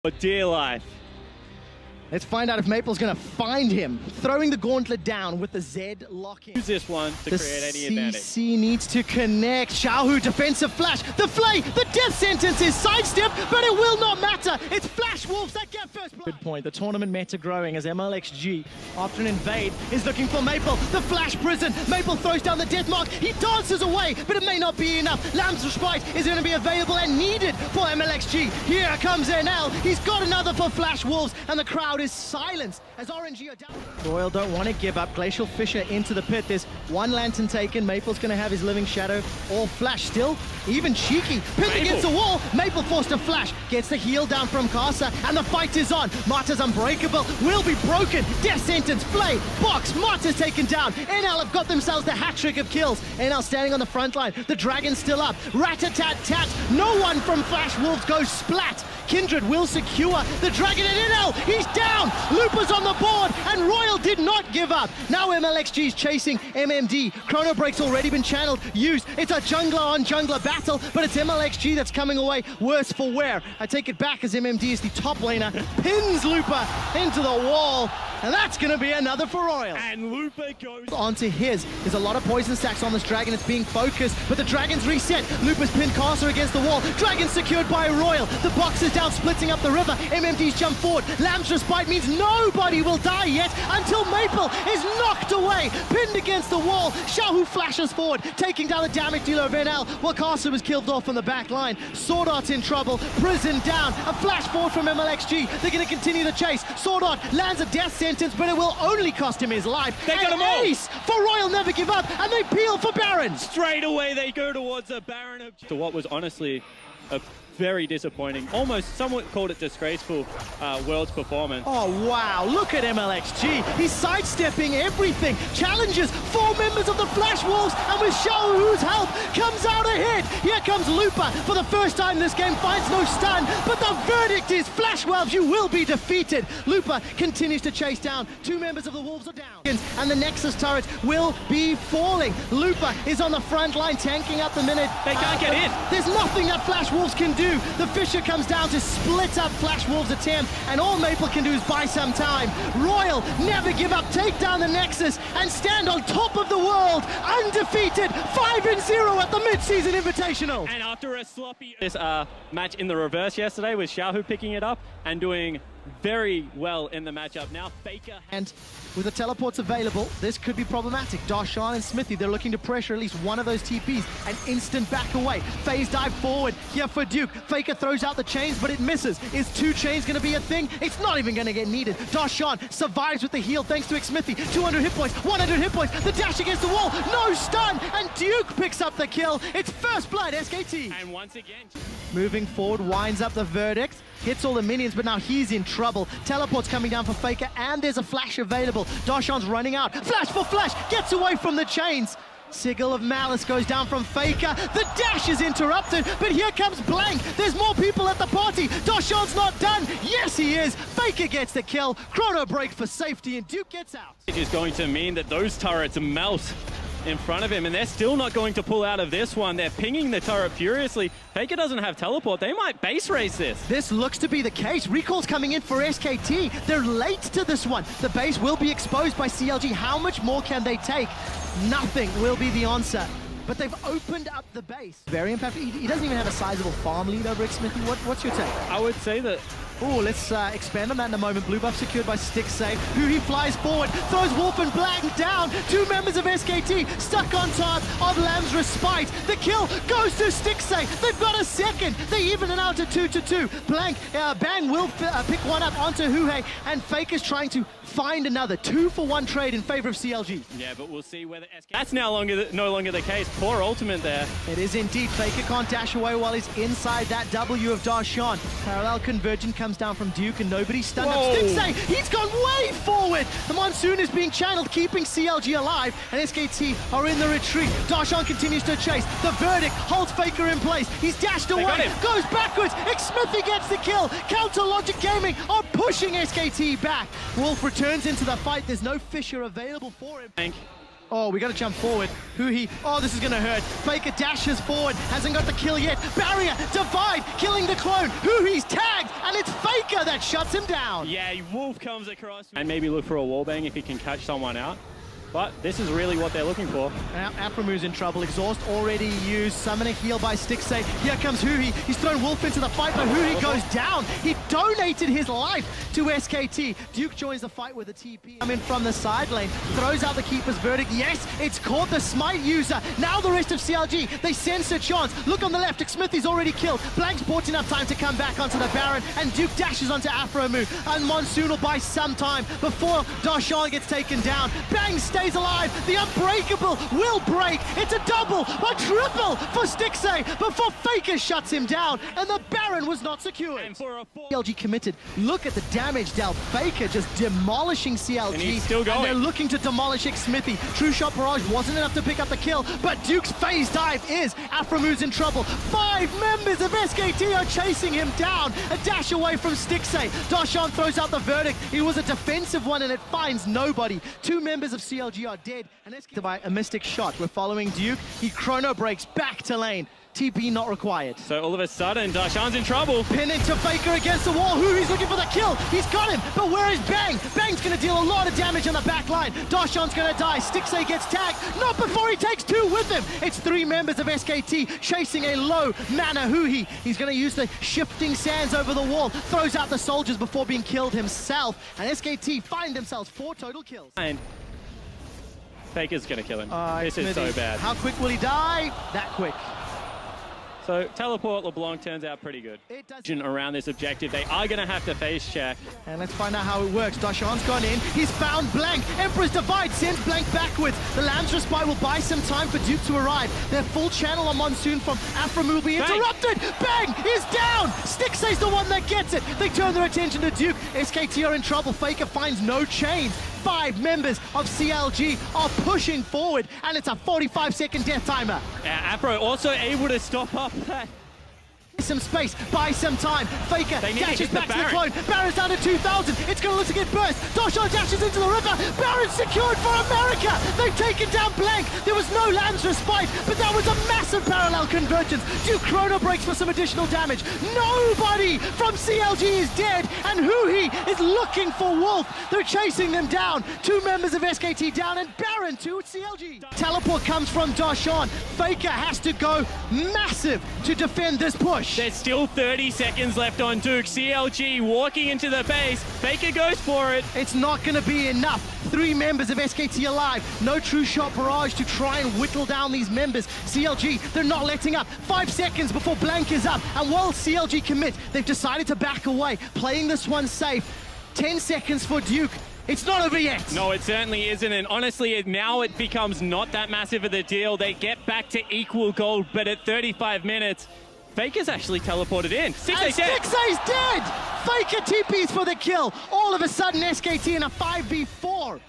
For dear life. Let's find out if Maple's going to find him. Throwing the gauntlet down with the Z lock-in. Use this one to create any advantage. CC needs to connect. Xiaohu, defensive flash. The flay, the death sentence is sidestepped, but it will not matter. It's Flash Wolves that get first blood. Good point. The tournament meta growing as MLXG, after an invade, is looking for Maple. The flash prison. Maple throws down the death mark. He dances away, but it may not be enough. Lamb's Respite is going to be available and needed for MLXG. Here comes NL. He's got another for Flash Wolves, and the crowd is silenced as RNG are down. Royal don't want to give up. Glacial Fisher into the pit. There's one lantern taken. Maple's going to have his living shadow. All Flash still. Even Cheeky. Pinned against the wall. Maple forced a flash. Gets the heal down from Casa, and the fight is on. Marta's unbreakable. Will be broken. Death sentence. Flay. Box. Marta's taken down. NL have got themselves the hat trick of kills. NL standing on the front line. The Dragon's still up. Rat-a-tat-tat. No one from Flash Wolves goes splat. Kindred will secure the Dragon, and NL, he's down! Looper's on the board, and Royal did not give up. Now MLXG's chasing MMD. Chrono Break's already been channeled, used. It's a jungler on jungler battle, but it's MLXG that's coming away worse for wear. I take it back as MMD is the top laner, pins Looper into the wall, and that's gonna be another for Royal. And Looper goes onto his. There's a lot of poison stacks on this Dragon. It's being focused, but the Dragon's reset. Looper's pinned Casa against the wall. Dragon secured by Royal. The box is down, splitting up the river. MMD's jump forward. Lamb's Respite means nobody will die yet until Maple is knocked away. Pinned against the wall. Xiaohu flashes forward, taking down the damage dealer of NL, while Casa was killed off on the back line. Sword Art's in trouble. Prison down. A flash forward from MLXG. They're going to continue the chase. Sword Art lands a death sentence, but it will only cost him his life. They got him all. Ace for Royal never give up, and they peel for Baron. straight away. They go towards a Baron of to what was honestly a very disappointing, almost somewhat called it disgraceful Worlds performance. Oh wow, look at MLXG. He's sidestepping everything. Challenges 4 members of the Flash Wolves, and with Xiaohu's help, comes out ahead. Here comes Looper. For the first time this game finds no stun, but the verdict is Flash Wolves, you will be defeated. Looper continues to chase down. 2 members of the Wolves are down, and the Nexus turret will be falling. Looper is on the front line, tanking up the minute. They can't get in. There's nothing that Flash Wolves can do. The Fisher comes down to split up Flash Wolves' attempt, and all Maple can do is buy some time. Royal never give up, take down the Nexus, and stand on top of the world, undefeated, 5-0 at the mid-season Invitational. And after a sloppy this match in the reverse yesterday with Xiaohu picking it up and doing very well in the matchup. Now Faker, and with the teleports available, this could be problematic. Darshan and Smithy, they're looking to pressure at least one of those TPs. An instant back away. Phase dive forward here for Duke. Faker throws out the chains, but it misses. Is 2 chains going to be a thing? It's not even going to get needed. Darshan survives with the heal thanks to Smithy. 200 hit points, 100 hit points. The dash against the wall, no stun, and Duke picks up the kill. It's first blood, SKT. and once again, Moving forward, winds up the verdict, hits all the minions, but now he's in trouble. Teleport's coming down for Faker, and there's a flash available. Darshan's running out. Flash for flash, gets away from the chains. Sigil of Malice goes down from Faker. The dash is interrupted, but here comes Blank. There's more people at the party. Darshan's not done. Yes, he is. Faker gets the kill. Chrono Break for safety, and Duke gets out. it is going to mean that those turrets melt in front of him, and they're still not going to pull out of this one. They're pinging the turret furiously. Faker doesn't have teleport. They might base race this. This looks to be the case. Recall's coming in for SKT. They're late to this one. The base will be exposed by CLG. How much more can they take? Nothing will be the answer. But they've opened up the base. Very impactful. He doesn't even have a sizable farm lead over Smithy. What's your take? I would say that Oh, let's expand on that in a moment. Blue buff secured by Stick Save. He flies forward, throws Wolf and Blank down. 2 members of SKT stuck on top of Lamb's Respite. The kill goes to Stick Save. They've got a second. They even it out to 2-2. Blank, Bang will pick one up onto Huhei, and Fake is trying to find another 2-for-1 trade in favor of CLG. yeah, but we'll see whether SK. That's no longer the case. Poor ultimate there. It is indeed. Faker can't dash away while he's inside that W of Darshan. Parallel convergence comes down from Duke, and nobody's stunned up. Sticksay, he's gone way forward. The Monsoon is being channeled, keeping CLG alive, and SKT are in the retreat. Darshan continues to chase. The verdict holds Faker in place. He's dashed away, goes backwards. Smithy gets the kill. Counter Logic Gaming are pushing SKT back. Wolf returns into the fight. There's no Fisher available for him. Oh, we got to jump forward. Huhi, oh, this is going to hurt. Faker dashes forward, hasn't got the kill yet. Barrier, divide, killing the clone. Huhi's tagged, and it's Faker that shuts him down. Yeah, Wolf comes across. And maybe look for a wallbang if he can catch someone out. But this is really what they're looking for. Now, Apramu's in trouble. Exhaust already used. Summon a heal by Stixay. Here comes Huhi. He's thrown Wolf into the fight, but Huhi goes down. He donated his life to SKT. Duke joins the fight with a TP. Coming from the side lane. Throws out the Keeper's Verdict. Yes, it's caught the Smite user. Now the rest of CLG. They sense a chance. Look on the left. Smithy's already killed. Blank's bought enough time to come back onto the Baron, and Duke dashes onto Aphromu. And Monsoon will buy some time before Darshan gets taken down. Bang stays alive. The unbreakable will break. It's a double, a triple for Stixay before Faker shuts him down, and the Baron was not secured. And for a CLG committed. Look at the damage dealt. Faker just demolishing CLG. And he's still going. And they're looking to demolish Smithy. True Shot Barrage wasn't enough to pick up the kill, but Duke's phase dive is. Aphromu's in trouble. 5 members of SKT are chasing him down. A dash away from Stixay. Darshan throws out the Verdict. It was a defensive one, and it finds nobody. 2 members of CLG are dead, and SKT by a Mystic Shot. We're following Duke. He chrono breaks back to lane. TP not required. So all of a sudden, Darshan's in trouble. Pin into Faker against the wall. He's looking for the kill. He's got him, but where is Bang? Bang's gonna deal a lot of damage on the back line. Darshan's gonna die. Stixay gets tagged. Not before he takes 2 with him. It's 3 members of SKT chasing a low mana Huhi. He's gonna use the shifting sands over the wall. Throws out the soldiers before being killed himself. And SKT find themselves 4 total kills. And Faker's gonna kill him. This is so bad. How quick will he die? That quick. So teleport LeBlanc turns out pretty good. It does. Around this objective, they are going to have to face check. And let's find out how it works. Darshan's gone in. He's found Blank. Emperor's Divide sends Blank backwards. The Lamb's Respite will buy some time for Duke to arrive. Their full channel on Monsoon from Aphromu will be interrupted. Bang is down. Stixay's the one that gets it. They turn their attention to Duke. SKT are in trouble. Faker finds no chains. 5 members of CLG are pushing forward, and it's a 45-second death timer. Afro also able to stop up that. Some space, buy some time. Faker dashes to back to the Baron. clone. Baron's down to 2,000. It's going to look to get burst. Darshan dashes into the river. Baron's secured for America. They've taken down Blank. There was no Lamb's Respite, but that was a massive parallel convergence. Duke chrono breaks for some additional damage. Nobody from CLG is dead, and Huhi is looking for Wolf. They're chasing them down. 2 members of SKT down, and Baron to CLG. Teleport comes from Darshan. Faker has to go massive to defend this push. There's still 30 seconds left on Duke. CLG walking into the base. Faker goes for it. It's not going to be enough. 3 members of SKT alive. No True Shot Barrage to try and whittle down these members. CLG, they're not letting up. 5 seconds before Blank is up. And while CLG commit, they've decided to back away, playing this one safe. 10 seconds for Duke. It's not over yet. No, it certainly isn't. And honestly, now it becomes not that massive of a deal. They get back to equal gold, but at 35 minutes, Faker's actually teleported in. Stixay's dead. Stixay's dead! Faker TPs for the kill. All of a sudden, SKT in a 5v4.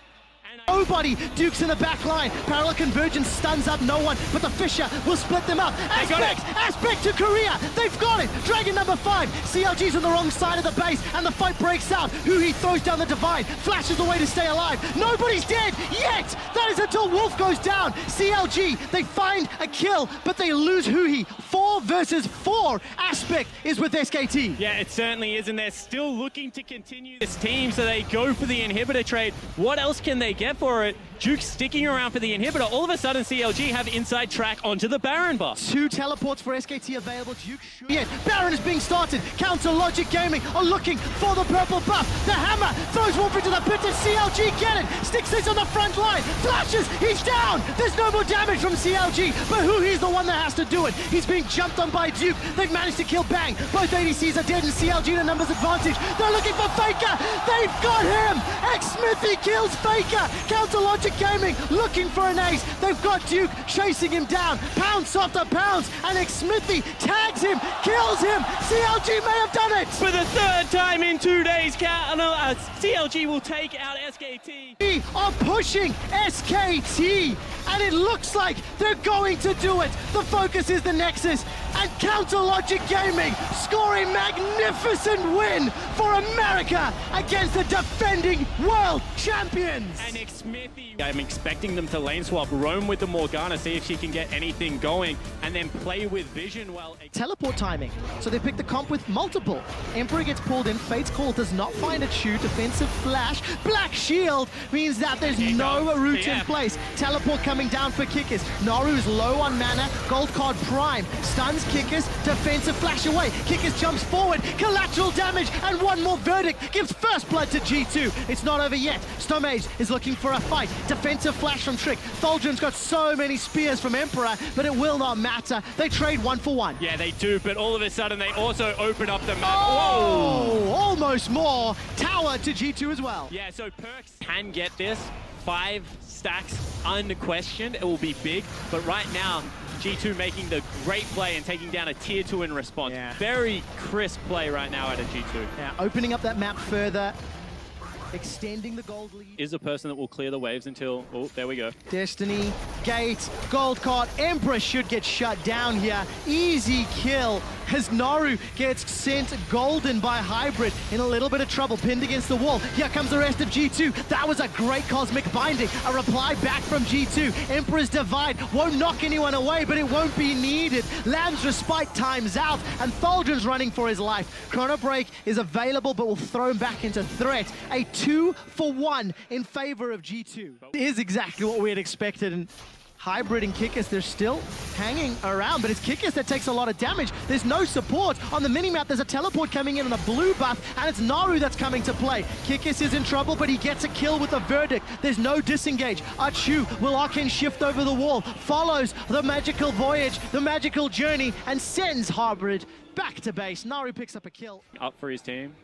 Nobody. Duke's in the back line. Parallel convergence stuns up no one, but the Fisher will split them up. Aspect to Korea. They've got it. Dragon number 5. CLG's on the wrong side of the base, and the fight breaks out. Huhi throws down the divide, flashes away to stay alive. Nobody's dead yet. That is until Wolf goes down. CLG, they find a kill, but they lose Huhi. 4 versus 4. Aspect is with SKT. Yeah, it certainly is, and they're still looking to continue this team, so they go for the inhibitor trade. What else can they get for it? Duke sticking around for the inhibitor. All of a sudden, CLG have inside track onto the Baron buff. 2 teleports for SKT available. Duke should... Yeah, Baron is being started. Counter Logic Gaming are looking for the purple buff. The hammer throws Wolf into the pit, and CLG get it. Stixay's on the front line. Flashes, he's down. There's no more damage from CLG, but he's the one that has to do it. He's being jumped on by Duke. They've managed to kill Bang. Both ADCs are dead, and CLG the numbers advantage. They're looking for Faker. They've got him. Smithy kills Faker. Counter Logic Gaming looking for an ace. They've got Duke chasing him down. Pounce after pounce, and Smithy tags him, kills him. CLG may have done it. For the 3rd time in 2 days, CLG will take out SKT. We are pushing SKT, and it looks like they're going to do it. The focus is the Nexus, and Counter Logic Gaming score a magnificent win for America against the defending world champions. And Nick Smithy. I'm expecting them to lane swap, roam with the Morgana, see if she can get anything going, and then play with vision well. Teleport timing. So they pick the comp with multiple. Emperor gets pulled in. Fate's Call does not find a Chu. Defensive flash. Black Shield means that there's no route in place. Teleport coming down for Kickers. Naru is low on mana. Gold card prime. Stuns Kickers. Defensive flash away. Kickers jumps forward. Collateral damage. And one more verdict gives first blood to G2. It's not over yet. Stomage is looking for a fight. Defensive flash from Trick. Thaldron's got so many spears from Emperor, but it will not matter. They trade 1 for 1. Yeah, they do, but all of a sudden they also open up the map. Oh, whoa! Almost more. Tower to G2 as well. Yeah, so Perks can get this. 5 stacks, unquestioned. It will be big, but right now, G2 making the great play and taking down a tier 2 in response. Yeah. Very crisp play right now out of G2. Yeah, opening up that map further. Extending the gold lead. Is a person that will clear the waves until, oh, there we go. Destiny, Gate, Gold Card, Emperor should get shut down here. Easy kill as Naru gets sent golden by Hybrid in a little bit of trouble, pinned against the wall. Here comes the rest of G2. That was a great cosmic binding. A reply back from G2. Emperor's Divide won't knock anyone away, but it won't be needed. Lamb's Respite times out, and Thaldron's running for his life. Chrono Break is available, but will throw him back into threat. A 2 for 1 in favor of G2. It is exactly what we had expected, and Hybrid and Kickers, they're still hanging around, but it's Kickers that takes a lot of damage. There's no support. On the minimap, there's a teleport coming in on a blue buff, and it's Naru that's coming to play. Kickers is in trouble, but he gets a kill with a verdict. There's no disengage. Achu will Arcane shift over the wall, follows the magical voyage, the magical journey, and sends Hybrid back to base. Naru picks up a kill. Up for his team.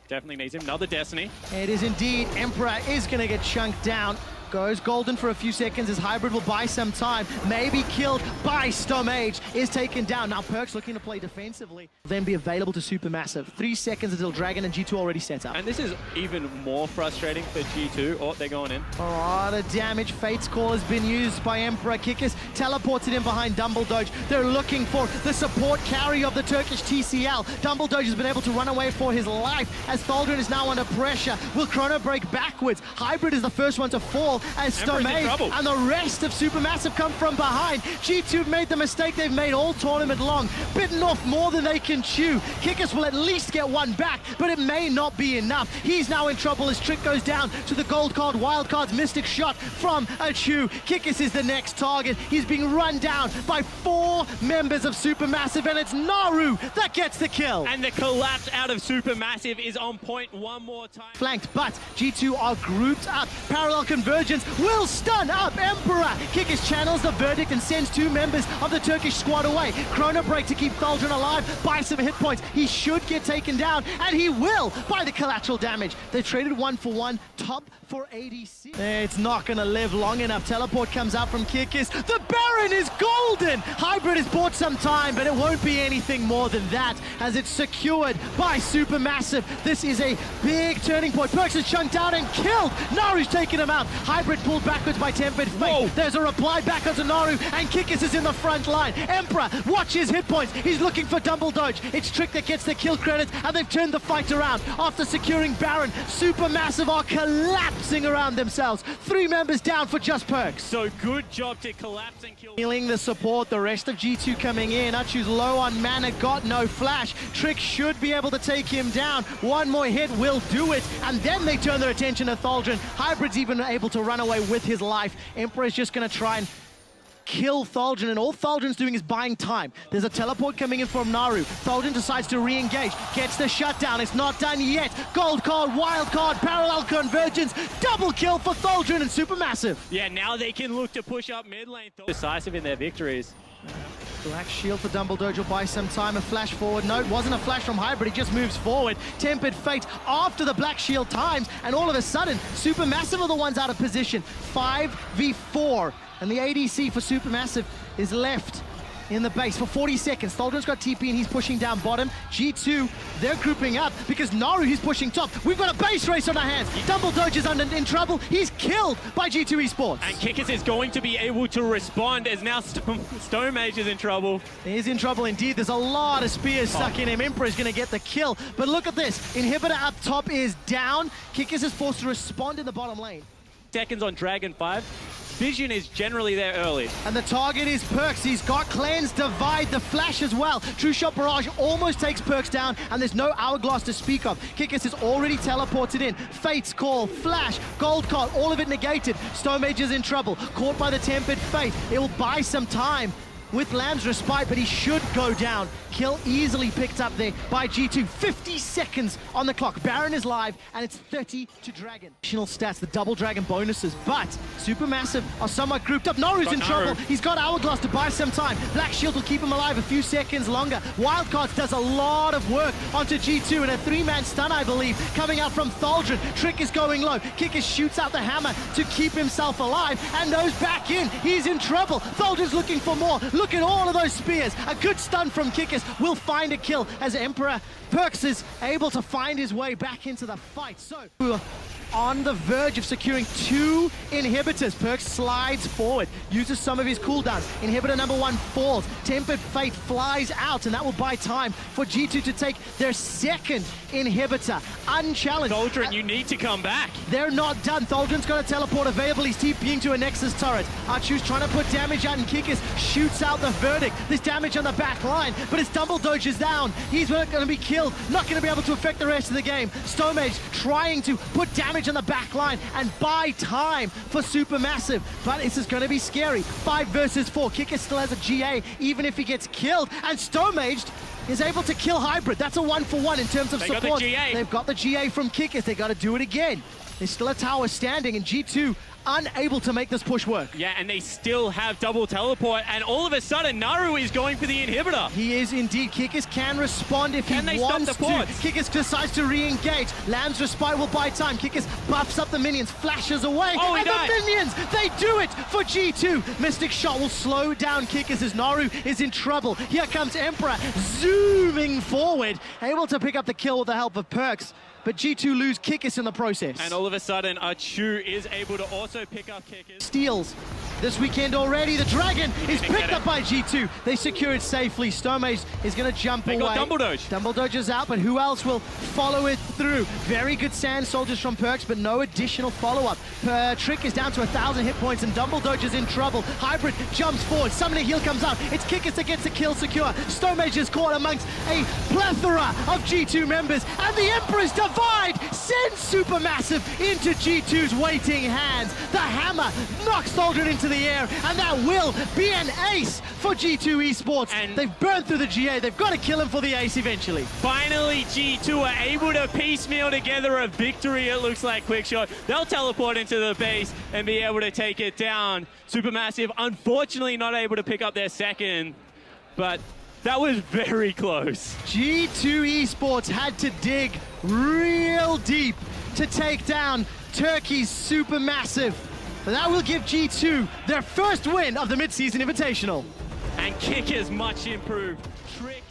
Definitely needs him. Another Destiny. It is indeed. Emperor is going to get chunked down. Goes golden for a few seconds as Hybrid will buy some time. Maybe killed by Stomage. Is taken down. Now Perks looking to play defensively. Then be available to Supermassive. 3 seconds until Dragon and G2 already set up. And this is even more frustrating for G2. Oh, they're going in. A lot of damage. Fate's Call has been used by Emperor. Kickers teleports it in behind Dumbledoge. They're looking for the support carry of the Turkish TCL. Dumbledoge has been able to run away for his life as Thaldron is now under pressure. Will Chrono break backwards? Hybrid is the first one to fall as Stomage and the rest of Supermassive come from behind. G2 made the mistake they've made all tournament long, bitten off more than they can chew. Kickers will at least get one back, but it may not be enough. He's now in trouble as Trick goes down to the gold card, wild card's mystic shot from Achu. Kickers is the next target. He's being run down by 4 members of Supermassive, and it's Naru that gets the kill. And the collapse out of Supermassive is on point one more time. Flanked, but G2 are grouped up. Parallel convergence will stun up Emperor. Kickers channels the verdict and sends 2 members of the Turkish squad away. Chrono break to keep Thaldron alive, buy some hit points. He should get taken down, and he will by the collateral damage. They traded 1 for 1, top for ADC. It's not gonna live long enough. Teleport comes out from Kickers. The Baron is golden. Hybrid has bought some time, but it won't be anything more than that as it's secured by Supermassive. This is a big turning point. Perks is chunked out and killed. Naru's taking him out. Hybrid pulled backwards by Tempered Fate. Whoa. There's a reply back onto Naru, and Kickers is in the front line. Emperor, watch his hit points. He's looking for Dumbledodge. It's Trick that gets the kill credit, and they've turned the fight around. After securing Baron, Supermassive are collapsing around themselves. 3 members down for just Perks. So good job to collapse and kill. Feeling the support, the rest of G2 coming in. Achu's low on mana, got no flash. Trick should be able to take him down. One more hit will do it, and then they turn their attention to Thaldron. Hybrid's even able to run away with his life. Emperor's just going to try and kill Thaldron, and all Thaldron's doing is buying time. There's a teleport coming in from Naru. Thaldron decides to re-engage, gets the shutdown. It's not done yet. Gold card, wild card, parallel convergence, double kill for Thaldron and Supermassive. Yeah, now they can look to push up mid lane. Decisive in their victories. Black shield for Dumbledore will buy some time. A flash forward. No, it wasn't a flash from Hybrid. He just moves forward. Tempered Fate after the black shield times, and all of a sudden, Supermassive are the ones out of position. 5v4, and the ADC for Supermassive is left in the base for 40 seconds. Thaldron's got TP and he's pushing down bottom. G2, they're grouping up because Naru, he's pushing top. We've got a base race on our hands. Dumbledore is in trouble. He's killed by G2 eSports. And Kickers is going to be able to respond as now Stomage is in trouble. He's in trouble indeed. There's a lot of spears stuck in him. Emperor is going to get the kill. But look at this. Inhibitor up top is down. Kickers is forced to respond in the bottom lane. Seconds on Dragon 5. Vision is generally there early. And the target is Perks. He's got Cleanse, Divide, the Flash as well. True Shot Barrage almost takes Perks down, and there's no Hourglass to speak of. Kikis is already teleported in. Fate's Call, Flash, Gold Card, all of it negated. Stomage is in trouble. Caught by the Tempered Fate. It will buy some time with Lamb's Respite, but he should go down. Kill easily picked up there by G2. 50 seconds on the clock. Baron is live, and it's 30 to Dragon. Additional stats, the double Dragon bonuses, but Supermassive are somewhat grouped up. Naru's in trouble. He's got Hourglass to buy some time. Black Shield will keep him alive a few seconds longer. Wildcards does a lot of work onto G2, and a 3-man stun, I believe, coming out from Thaldron. Trick is going low. Kickers shoots out the hammer to keep himself alive, and goes back in. He's in trouble. Thaldron's looking for more. Look at all of those spears. A good stun from Kickers will find a kill as Emperor Perks is able to find his way back into the fight. So on the verge of securing 2 inhibitors. Perks slides forward, uses some of his cooldowns. Inhibitor number 1 falls. Tempered Fate flies out, and that will buy time for G2 to take their second inhibitor. Unchallenged. Thaldron, you need to come back. They're not done. Thaldron's got a teleport available. He's TPing to a Nexus turret. Archu's trying to put damage out, and Kikis shoots out the Verdict. There's damage on the back line, but his Dumble Doge is down. He's not going to be killed. Not going to be able to affect the rest of the game. Stomage trying to put damage on the back line and buy time for Supermassive, but this is going to be scary. 5 versus 4. Kikis still has a GA, even if he gets killed, and Stomaged is able to kill Hybrid. That's a 1-for-1 in terms of support. Got the GA. They've got the GA from Kikis. They got to do it again. There's still a tower standing, and G2 unable to make this push work. Yeah, and they still have double teleport, and all of a sudden, Naru is going for the inhibitor. He is indeed. Kikis can respond if he wants to. Kikis decides to re-engage. Lamb's Respite will buy time. Kikis buffs up the minions, flashes away, and the minions, they do it for G2. Mystic Shot will slow down Kikis as Naru is in trouble. Here comes Emperor, zooming forward, able to pick up the kill with the help of Perks. But G2 lose Kikis in the process. And all of a sudden, Archu is able to also pick up Kikis. Steals this weekend already. The Dragon is picked up by G2. They secure it safely. Stomage is going to jump away. They got Dumble Doge. Dumble Doge is out, but who else will follow it through? Very good Sand Soldiers from Perks, but no additional follow-up. Trick is down to 1,000 hit points, and Dumble Doge is in trouble. Hybrid jumps forward. Summoning Heal comes out. It's Kikis that gets the kill secure. Stomage is caught amongst a plethora of G2 members, and the Emperor's Divide sends Supermassive into G2's waiting hands. The hammer knocks Thaldron into the air, and that will be an ace for G2 eSports. And they've burned through the GA. They've got to kill him for the ace eventually. Finally, G2 are able to piecemeal together a victory, it looks like. Quickshot. They'll teleport into the base and be able to take it down. Supermassive, unfortunately, not able to pick up their second, but that was very close. G2 eSports had to dig real deep to take down Turkey's Supermassive. That will give G2 their first win of the mid-season invitational. And Kick is much improved. Trick.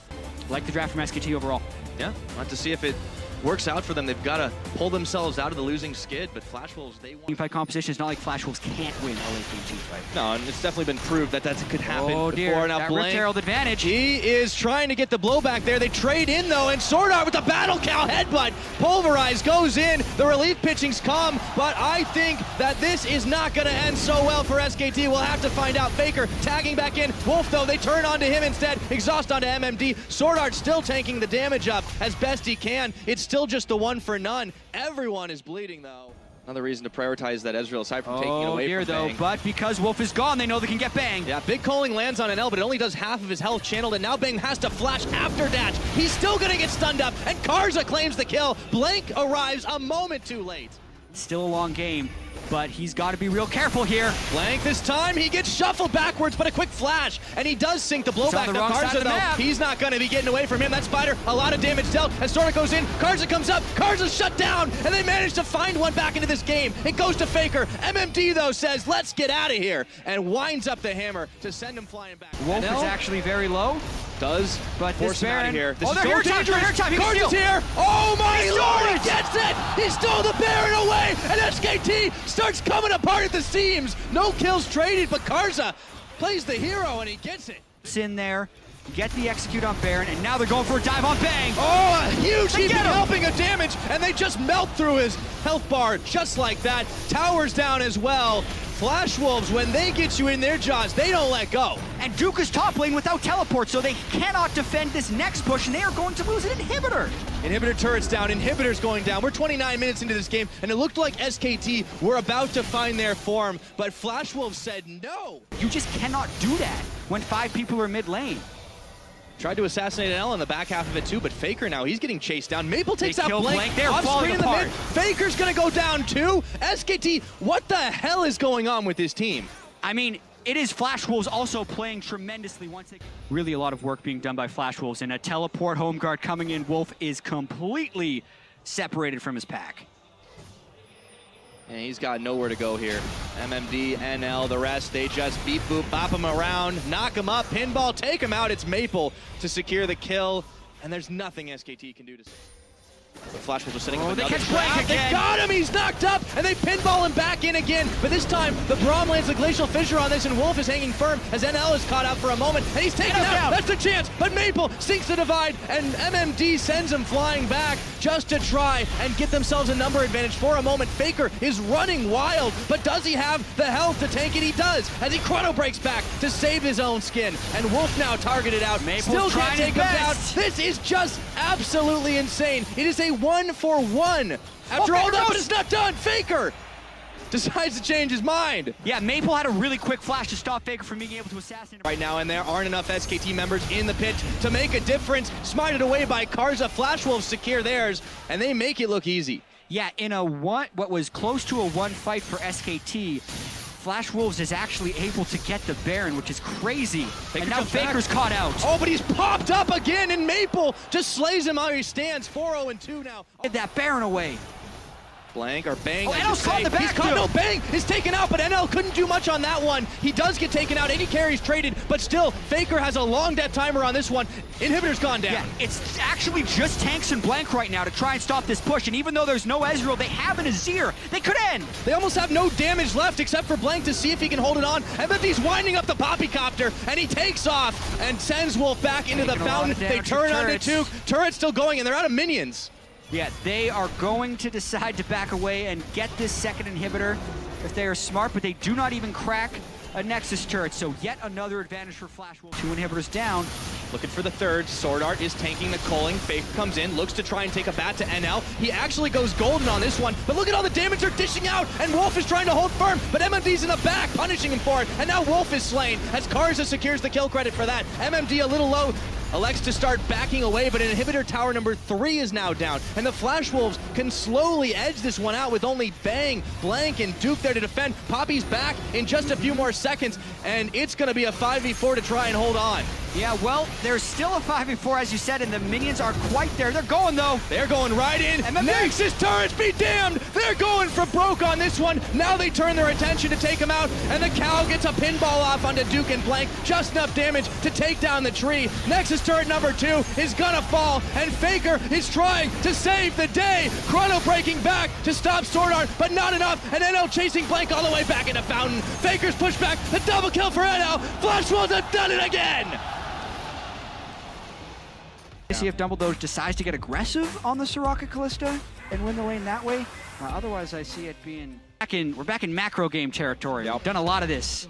Like the draft from SKT overall. Yeah, we'll have to see if it works out for them. They've got to pull themselves out of the losing skid, but Flash Wolves, they want... Teamfight composition, it's not like Flash Wolves can't win a late game teamfight. No, and it's definitely been proved that that could happen before. Now, that Rift Herald advantage. He is trying to get the blowback there. They trade in, though, and Sword Art with the Battle Cow headbutt. Pulverize goes in. The relief pitchings come, but I think that this is not going to end so well for SKT. We'll have to find out. Faker tagging back in. Wolf, though, they turn onto him instead. Exhaust onto MMD. Sword Art still tanking the damage up as best he can. It's still just the 1 for none. Everyone is bleeding, though. Another reason to prioritize that Ezreal aside from taking it away from Bang. But because Wolf is gone, they know they can get Bang. Yeah, big calling lands on an L, but it only does half of his health channeled, and now Bang has to flash after dash. He's still gonna get stunned up, and Karza claims the kill. Blank arrives a moment too late. Still a long game, but he's got to be real careful here. Blank this time, he gets shuffled backwards, but a quick flash, and he does sink the blowback. Now Karza, though, he's not going to be getting away from him. That Spider, a lot of damage dealt, as Sora goes in, Karza comes up, Karza's shut down, and they manage to find one back into this game. It goes to Faker. MMD, though, says, let's get out of here, and winds up the hammer to send him flying back. Wolf is actually very low. Does, but force him out of here. This is so dangerous. Karza's here. Oh my lord, he gets it! He stole the Baron away, and SKT starts coming apart at the seams. No kills traded, but Karza plays the hero, and he gets it. It's in there. get the execute on Baron, and now they're going for a dive on Bang. Oh, a huge They heap get him. helping of damage, and they just melt through his health bar just like that. Towers down as well. Flash Wolves, when they get you in their jaws, they don't let go. And Duke is top lane without teleport, so they cannot defend this next push, and they are going to lose an inhibitor. Inhibitor turret's down, inhibitor's going down. We're 29 minutes into this game, and it looked like SKT were about to find their form, but Flash Wolves said no. You just cannot do that when 5 people are mid lane. Tried to assassinate L in the back half of it too, but Faker now, he's getting chased down. Maple takes They out kill Blank. Blank. They're Off falling screen in the apart. mid. Faker's gonna go down too. SKT, what the hell is going on with this team? I mean, it is Flash Wolves also playing tremendously once they... Really a lot of work being done by Flash Wolves, and a teleport home guard coming in. Wolf is completely separated from his pack. And he's got nowhere to go here. MMD, NL, the rest, they just beep boop, bop him around, knock him up, pinball, take him out. It's Maple to secure the kill, and there's nothing SKT can do to... The Flash Wolves are setting up they another catch Blank trap. They again. got him, he's knocked up, and they pinball him back in again. But this time, the Braum lands the Glacial Fissure on this, and Wolf is hanging firm as NL is caught out for a moment, and he's taken out. That's the chance, but Maple sinks the divide, and MMD sends him flying back just to try and get themselves a number advantage for a moment. Faker is running wild, but does he have the health to tank it? He does, as he chrono breaks back to save his own skin. And Wolf now targeted out, Maple's still can't trying take his him down. best. This is just absolutely insane. It is a 1-for-1. After all that, but it's not done. Faker decides to change his mind. Yeah, Maple had a really quick flash to stop Faker from being able to assassinate him. Right now, and there aren't enough SKT members in the pit to make a difference. Smited away by Karza. Flash Wolves secure theirs, and they make it look easy. Yeah, in a what was close to a 1 fight for SKT, Flash Wolves is actually able to get the Baron, which is crazy. Faker and now jumps back. Faker's caught out. Oh, but he's popped up again, and Maple just slays him how he stands. 4-0-2 now. Get that Baron away. Blank or Bang. Oh, I NL's should caught say. the back, He's caught. too. No, Bang is taken out, but NL couldn't do much on that one. He does get taken out. Any carries traded, but still, Faker has a long death timer on this one. Inhibitor's gone down. Yeah, it's actually just Tanks and Blank right now to try and stop this push, and even though there's no Ezreal, they have an Azir. They could end. They almost have no damage left except for Blank to see if he can hold it on. And then he's winding up the Poppycopter, and he takes off and sends Wolf back into the Taking a lot fountain. of They damage turn from onto turrets. Tuke. Turret's still going, and they're out of minions. Yeah, they are going to decide to back away and get this second inhibitor if they are smart, but they do not even crack a Nexus turret, so yet another advantage for Flash Wolf. 2 inhibitors down. Looking for the third. Sword Art is tanking the culling. Faker comes in, looks to try and take a bat to NL. He actually goes golden on this one, but look at all the damage they're dishing out, and Wolf is trying to hold firm, but MMD's in the back, punishing him for it, and now Wolf is slain as Karza secures the kill credit for that. MMD a little low, elects to start backing away, but inhibitor tower number 3 is now down, and the Flash Wolves can slowly edge this one out with only Bang, Blank, and Duke there to defend. Poppy's back in just a few more seconds, and it's going to be a 5v4 to try and hold on. Yeah, well, there's still a 5v4, as you said, and the minions are quite there. They're going, though. They're going right in. MMD. Nexus turrets be damned. They're going for broke on this one. Now they turn their attention to take him out, and the cow gets a pinball off onto Duke and Blank. Just enough damage to take down the tree. Nexus turret number 2 is gonna fall, and Faker is trying to save the day. Chrono breaking back to stop Sword Art, but not enough, and NL chasing Blank all the way back into Fountain. Faker's pushed back, the double kill for NL. Flash Wolves have done it again. See if Dumbledore decides to get aggressive on the Soraka Callista and win the lane that way. Otherwise, I see it being we're back in macro game territory. Yep. We've done a lot of this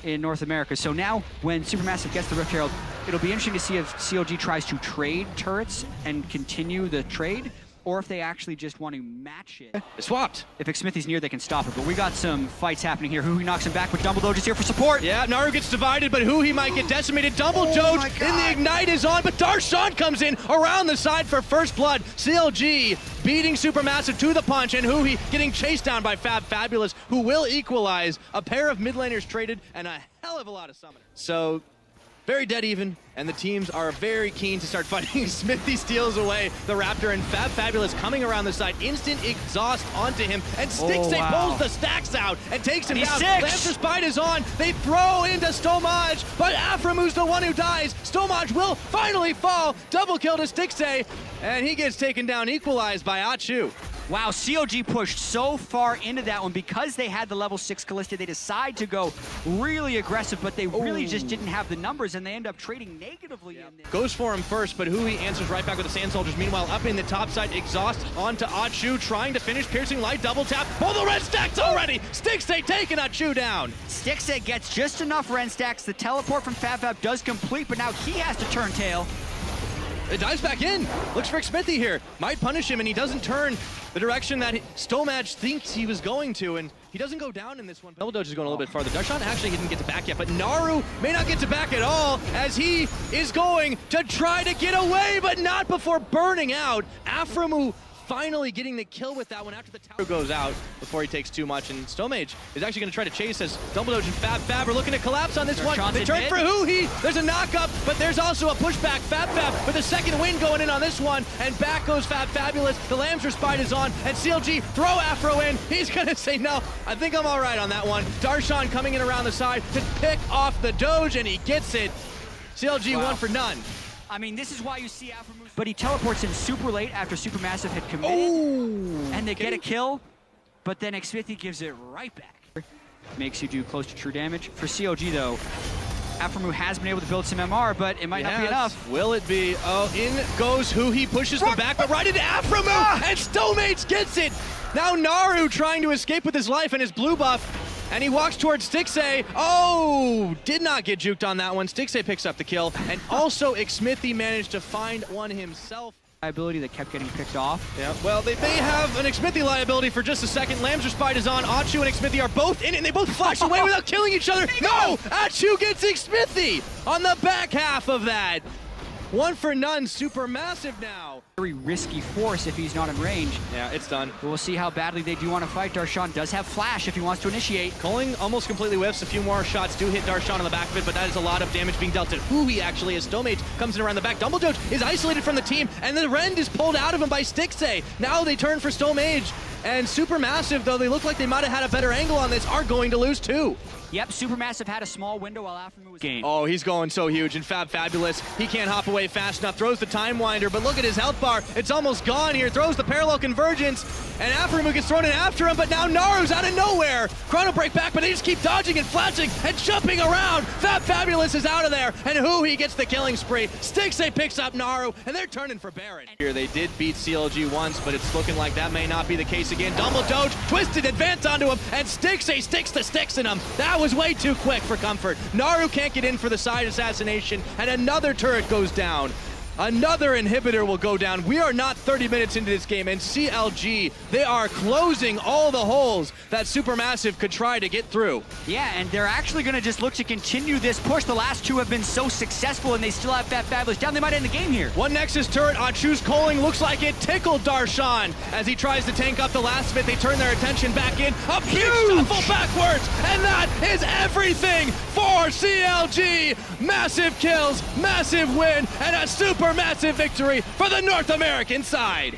in North America. So now, when Supermassive gets the Rift Herald, it'll be interesting to see if CLG tries to trade turrets and continue the trade, or if they actually just want to match it. They swapped. If Xmithy's near, they can stop it. But we got some fights happening here. Huhi knocks him back, but Dumbledore just here for support. Yeah, Naru gets divided, but Huhi might get decimated. Double Doge, my and God. the Ignite is on, but Darshan comes in around the side for first blood. CLG beating Supermassive to the punch, and Huhi getting chased down by Fabulous, who will equalize. A pair of mid laners traded, and a hell of a lot of summoners. So, very dead even, and the teams are very keen to start fighting. Smithy steals away the Raptor, and Fabulous coming around the side. Instant exhaust onto him, and Stixay wow. pulls the stacks out and takes him And he's down. 6. Lancer Spite is on. They throw into Stomaj, but Aframu's the one who dies. Stomaj will finally fall. Double kill to Stixay, and he gets taken down, equalized by Achu. Wow, CLG pushed so far into that one because they had the level 6 Callista. They decide to go really aggressive, but they really just didn't have the numbers, and they end up trading negatively in this. Goes for him first, but Hui answers right back with the Sand Soldiers. Meanwhile, up in the top side, Exhaust onto Achu, trying to finish. Piercing Light, double tap. Oh, the red stacks already! Stixay taking Achu down. Stixay gets just enough Ren stacks. The teleport from FabFab does complete, but now he has to turn tail. It dives back in. Looks for Xmithy here. Might punish him, and he doesn't turn the direction that Stomach thinks he was going to, and he doesn't go down in this one. Double Doge is going a little bit farther. Darshan actually didn't get to back yet, but Naru may not get to back at all, as he is going to try to get away, but not before burning out. Aframu finally getting the kill with that one after the tower goes out before he takes too much, and Stomage is actually going to try to chase as Dumbledore and Fab are looking to collapse on this one. They turn for Hui. There's a knock-up, but there's also a pushback. Fab with a second win going in on this one, and back goes Fabulous. The Lambs Respite is on, and CLG throw Afro in. He's going to say, no, I think I'm all right on that one. Darshan coming in around the side to pick off the Doge, and he gets it. CLG one for none. I mean, this is why you see Alpha move, but he teleports in super late after Supermassive had committed, and they get a kill, but then Xmithy gives it right back. Makes you do close to true damage. For CLG though, Aframu has been able to build some MR, but it might not be enough. Will it be? Oh, in goes Hui, pushes them back, but right into Aframu, and Stomage gets it! Now Naru trying to escape with his life and his blue buff, and he walks towards Stixay. Oh, did not get juked on that one. Stixay picks up the kill, and also Xmithy managed to find one himself. Liability that kept getting picked off. Yeah, well, they have an Xmithy liability for just a second. Lambs Respite is on. Achu and Xmithy are both in it, and they both flash away without killing each other. No! Achu gets Xmithy on the back half of that. One for none, Supermassive now. Very risky force if he's not in range. Yeah, it's done. But we'll see how badly they do want to fight. Darshan does have flash if he wants to initiate. Culling almost completely whiffs. A few more shots do hit Darshan on the back of it, but that is a lot of damage being dealt to Hui actually as Stomage comes in around the back. Dumbledore is isolated from the team, and the Rend is pulled out of him by Stixay. Now they turn for Stomage, and Supermassive, though they look like they might have had a better angle on this, are going to lose too. Yep, Supermassive had a small window while Aframu was gained. Oh, he's going so huge, and Fabulous, he can't hop away fast enough, throws the Time Winder, but look at his health bar, it's almost gone here, throws the Parallel Convergence, and Aframu gets thrown in after him, but now Naru's out of nowhere. Chrono break back, but they just keep dodging and flashing and jumping around. Fabulous is out of there, and Hui gets the killing spree. Stixay picks up Naru, and they're turning for Baron. Here they did beat CLG once, but it's looking like that may not be the case again. Dumbledore twisted advance onto him, and Stixay sticks the sticks in him. That was way too quick for comfort. Naru can't get in for the side assassination, and another turret goes down. Another inhibitor will go down. We are not 30 minutes into this game, and CLG, they are closing all the holes that Supermassive could try to get through. Yeah, and they're actually going to just look to continue this push. The last two have been so successful, and they still have Fabulous down. They might end the game here. One Nexus turret on Chu's Culling looks like it tickled Darshan as he tries to tank up the last of it. They turn their attention back in. A big shuffle backwards, and that is everything for CLG. Massive kills, massive win, and a Supermassive victory for the North American side.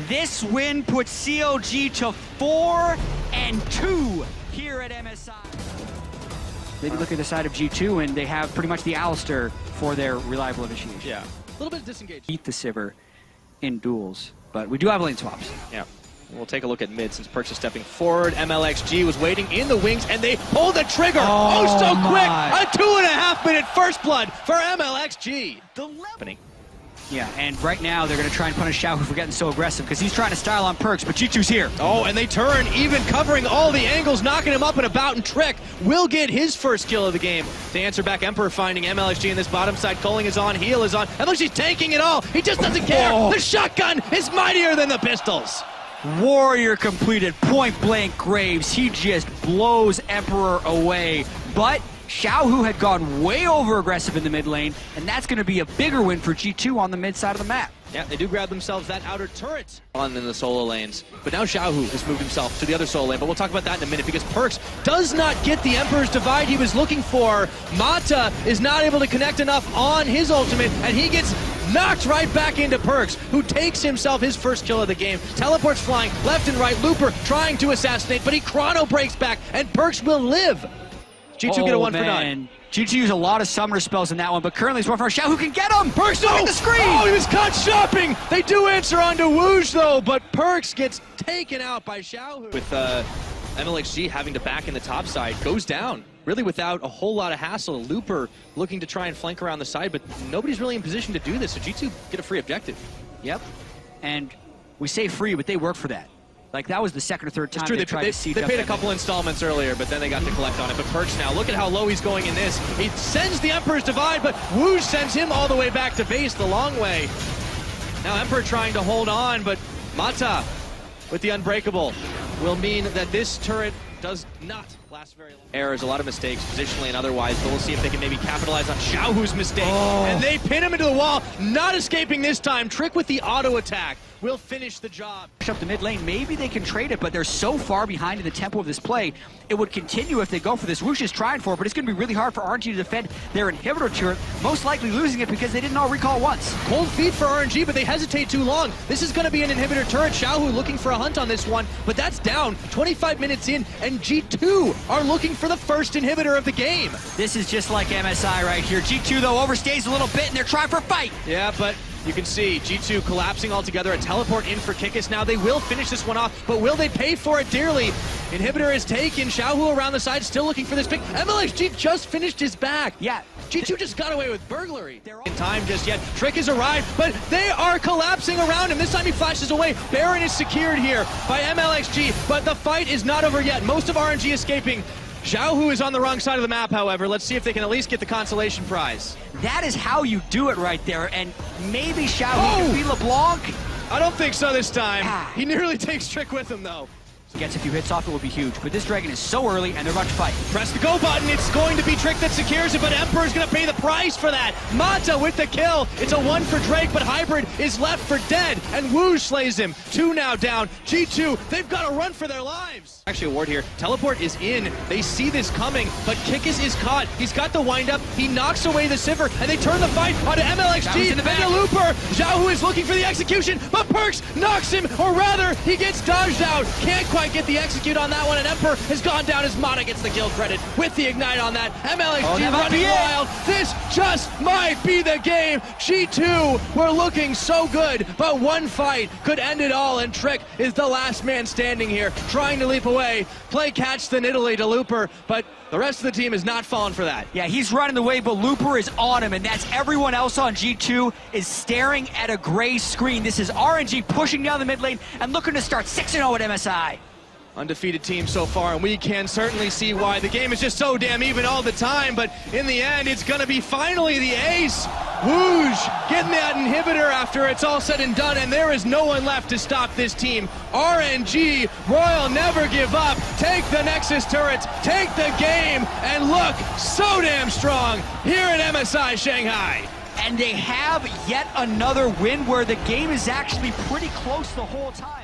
This win puts CLG to 4-2 here at MSI. They look at the side of G2, and they have pretty much the Alistair for their reliable initiation. Yeah, a little bit disengaged. Beat the Sivir in duels, but we do have lane swaps. Yeah. We'll take a look at mid since Perks is stepping forward. MLXG was waiting in the wings, and they pull the trigger. Oh so quick! A 2.5 minute first blood for MLXG. The happening. Yeah, and right now they're going to try and punish Xiaohu for getting so aggressive because he's trying to style on Perks, but G2's here. Oh, and they turn, even covering all the angles, knocking him up and about, and Trick will get his first kill of the game. They answer back, Emperor finding MLXG in this bottom side. Culling is on, Heal is on, and look, she's tanking it all. He just doesn't care. The shotgun is mightier than the pistols. Warrior completed, point blank Graves. He just blows Emperor away. But Xiaohu had gone way over aggressive in the mid lane, and that's going to be a bigger win for G2 on the mid side of the map. Yeah, they do grab themselves that outer turret on in the solo lanes. But now Xiaohu has moved himself to the other solo lane, but we'll talk about that in a minute because Perks does not get the Emperor's Divide he was looking for. Mata is not able to connect enough on his ultimate, and he gets knocked right back into Perks, who takes himself his first kill of the game. Teleports flying left and right, Looper trying to assassinate, but he chrono breaks back, and Perks will live. G2 get a 1 for 9. G2 used a lot of summoner spells in that one, but currently it's one for Xiao who can get him! Perks, Look at the screen! Oh, he was caught shopping! They do answer onto Wooge though, but Perks gets taken out by Xiao. With MLXG having to back in the top side, goes down. Really without a whole lot of hassle. Looper looking to try and flank around the side, but nobody's really in position to do this, so G2 get a free objective. Yep, and we say free, but they work for that. Like, that was the second or third time they tried to siege They up paid a that couple installments earlier, but then they got to collect on it. But Perks now, look at how low he's going in this. He sends the Emperor's Divide, but Wooge sends him all the way back to base the long way. Now Emperor trying to hold on, but Mata with the Unbreakable will mean that this turret does not last very long. Errors, a lot of mistakes, positionally and otherwise, but we'll see if they can maybe capitalize on Xiaohu's mistake. And they pin him into the wall, not escaping this time. Trick with the auto attack will finish the job. Up the mid lane, maybe they can trade it, but they're so far behind in the tempo of this play. It would continue if they go for this. Woosh is trying for it, but it's going to be really hard for RNG to defend their inhibitor turret, most likely losing it because they didn't all recall once. Cold feet for RNG, but they hesitate too long. This is going to be an inhibitor turret. Xiaohu looking for a hunt on this one, but that's down 25 minutes in, and G2 are looking for the first inhibitor of the game. This is just like MSI right here. G2, though, overstays a little bit, and they're trying for a fight. Yeah, but you can see G2 collapsing altogether. A teleport in for Kikis. Now they will finish this one off, but will they pay for it dearly? Inhibitor is taken. Xiaohu around the side, still looking for this pick. MLXG just finished his back. Yeah. G2 just got away with burglary. In time just yet. Trick has arrived, but they are collapsing around him. This time he flashes away. Baron is secured here by MLXG, but the fight is not over yet. Most of RNG escaping. Xiaohu is on the wrong side of the map, however. Let's see if they can at least get the consolation prize. That is how you do it right there, and maybe Xiaohu can be LeBlanc. I don't think so this time. He nearly takes Trick with him, though. Gets a few hits off, it would be huge, but this Dragon is so early, and they're about to fight. Press the go button, it's going to be Trick that secures it, but Emperor's gonna pay the price for that. Mata with the kill. It's a 1 for Drake, but Hybrid is left for dead, and Wooge slays him. 2 now down. G2, they've got to run for their lives. Actually, a ward here. Teleport is in. They see this coming, but Kikis is caught. He's got the wind up. He knocks away the Sivir, and they turn the fight onto MLXG and the Looper. Xiaohu is looking for the execution, but Perks knocks him, or rather, he gets dodged out. Can't quite get the execute on that one, and Emperor has gone down as Mata gets the kill credit with the ignite on that. MLXG running wild. This just might be the game. G2 were looking so good, but one fight could end it all, and Trick is the last man standing here, trying to leap away. Play catch the Nidalee to Looper, but the rest of the team is not falling for that. Yeah, he's running away, but Looper is on him, and that's everyone else on G2 is staring at a gray screen. This is RNG pushing down the mid lane and looking to start 6-0 at MSI. Undefeated team so far, and we can certainly see why. The game is just so damn even all the time, but in the end, it's gonna be finally the ace. Wooge getting that inhibitor after it's all said and done, and there is no one left to stop this team. RNG, Royal never give up. Take the Nexus turrets, take the game, and look so damn strong here in MSI Shanghai. And they have yet another win where the game is actually pretty close the whole time.